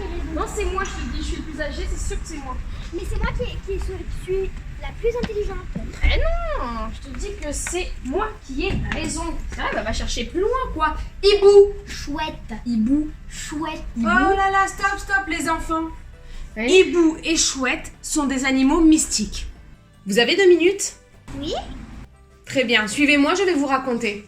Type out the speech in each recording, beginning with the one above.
qui ai raison. Non, c'est moi, je te dis, je suis le plus âgé, c'est sûr que c'est moi. Mais c'est moi qui suis la plus intelligente. Eh non, je te dis que c'est moi qui ai raison. C'est vrai, bah, va chercher plus loin, quoi. Hibou. Chouette. Hibou. Chouette. Hibou. Oh là là, stop les enfants. Oui. Hibou et chouette sont des animaux mystiques. Vous avez 2 minutes? Oui. Très bien, suivez-moi, je vais vous raconter.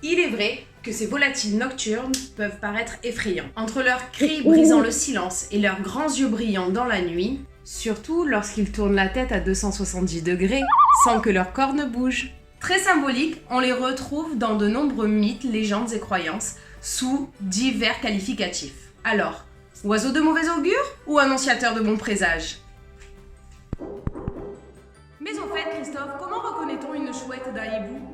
Il est vrai que ces volatiles nocturnes peuvent paraître effrayants. Entre leurs cris brisant le silence et leurs grands yeux brillants dans la nuit, surtout lorsqu'ils tournent la tête à 270 degrés sans que leur corps ne bouge. Très symboliques, on les retrouve dans de nombreux mythes, légendes et croyances sous divers qualificatifs. Alors, oiseau de mauvais augure ou annonciateur de bons présages? Mais au fait, Christophe, comment reconnaît-on une chouette d'un hibou?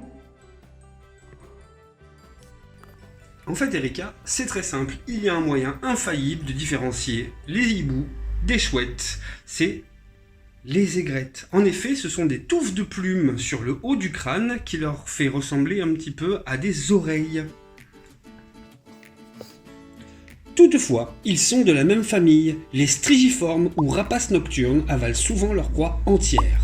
En fait, Erika, c'est très simple. Il y a un moyen infaillible de différencier les hiboux des chouettes. C'est les aigrettes. En effet, ce sont des touffes de plumes sur le haut du crâne qui leur fait ressembler un petit peu à des oreilles. Toutefois, ils sont de la même famille. Les strigiformes ou rapaces nocturnes avalent souvent leur proie entière.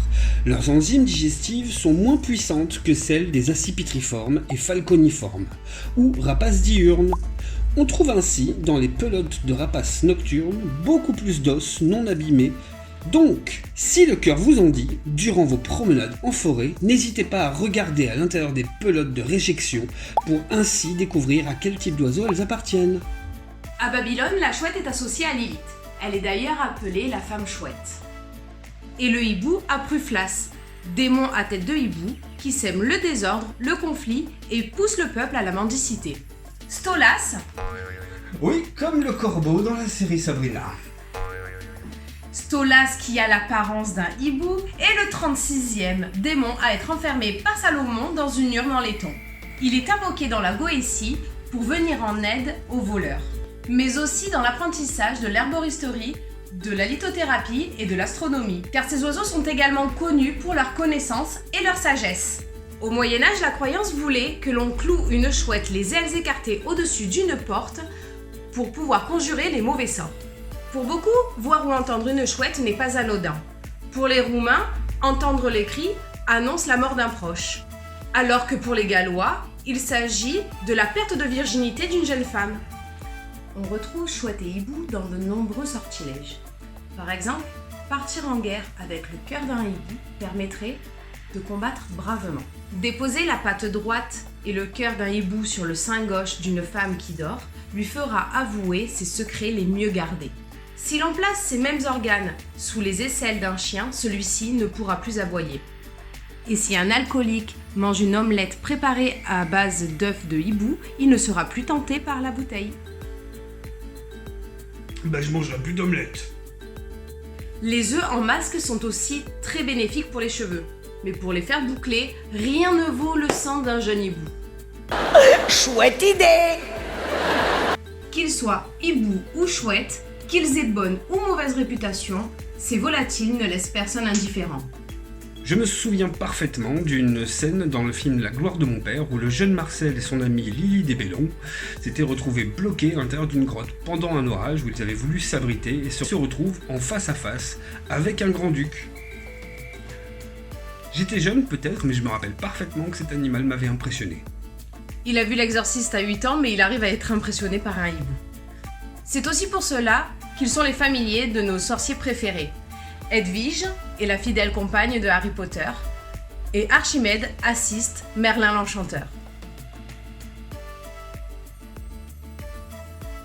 Leurs enzymes digestives sont moins puissantes que celles des accipitriformes et falconiformes, ou rapaces diurnes. On trouve ainsi dans les pelotes de rapaces nocturnes beaucoup plus d'os non abîmés. Donc, si le cœur vous en dit, durant vos promenades en forêt, n'hésitez pas à regarder à l'intérieur des pelotes de réjection pour ainsi découvrir à quel type d'oiseaux elles appartiennent. À Babylone, la chouette est associée à Lilith. Elle est d'ailleurs appelée la femme chouette. Et le hibou à Pruflas, démon à tête de hibou qui sème le désordre, le conflit et pousse le peuple à la mendicité. Stolas, Oui, comme le corbeau dans la série Sabrina. Stolas qui a l'apparence d'un hibou est le 36e démon à être enfermé par Salomon dans une urne en laiton. Il est invoqué dans la Goétie pour venir en aide aux voleurs, mais aussi dans l'apprentissage de l'herboristerie, de la lithothérapie et de l'astronomie, car ces oiseaux sont également connus pour leur connaissance et leur sagesse. Au Moyen-Âge, la croyance voulait que l'on cloue une chouette les ailes écartées au-dessus d'une porte pour pouvoir conjurer les mauvais sorts. Pour beaucoup, voir ou entendre une chouette n'est pas anodin. Pour les Roumains, entendre les cris annonce la mort d'un proche. Alors que pour les Gallois, il s'agit de la perte de virginité d'une jeune femme. On retrouve chouette et hibou dans de nombreux sortilèges. Par exemple, partir en guerre avec le cœur d'un hibou permettrait de combattre bravement. Déposer la patte droite et le cœur d'un hibou sur le sein gauche d'une femme qui dort lui fera avouer ses secrets les mieux gardés. Si l'on place ces mêmes organes sous les aisselles d'un chien, celui-ci ne pourra plus aboyer. Et si un alcoolique mange une omelette préparée à base d'œufs de hibou, il ne sera plus tenté par la bouteille. Je mangerai plus d'omelette. Les œufs en masque sont aussi très bénéfiques pour les cheveux. Mais pour les faire boucler, rien ne vaut le sang d'un jeune hibou. Chouette idée! Qu'ils soient hibou ou chouette, qu'ils aient bonne ou mauvaise réputation, ces volatiles ne laissent personne indifférent. Je me souviens parfaitement d'une scène dans le film La gloire de mon père où le jeune Marcel et son ami Lily Desbellons s'étaient retrouvés bloqués à l'intérieur d'une grotte pendant un orage où ils avaient voulu s'abriter et se retrouvent en face à face avec un grand-duc. J'étais jeune peut-être, mais je me rappelle parfaitement que cet animal m'avait impressionné. Il a vu l'exorciste à 8 ans, mais il arrive à être impressionné par un hibou. C'est aussi pour cela qu'ils sont les familiers de nos sorciers préférés. Edwige est la fidèle compagne de Harry Potter et Archimède assiste Merlin l'Enchanteur.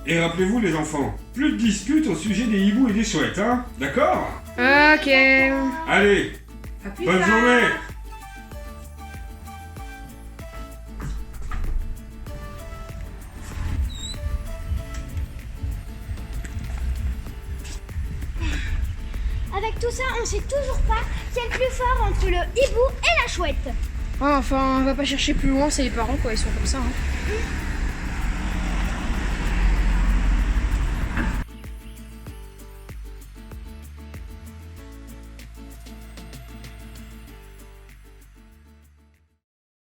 Et rappelez-vous les enfants, plus de disputes au sujet des hiboux et des chouettes, hein? D'accord? Ok. Allez, À plus bonne tard. journée! Avec tout ça, on sait toujours pas qui est le plus fort entre le hibou et la chouette. Enfin, on va pas chercher plus loin, c'est les parents quoi, ils sont comme ça. Hein.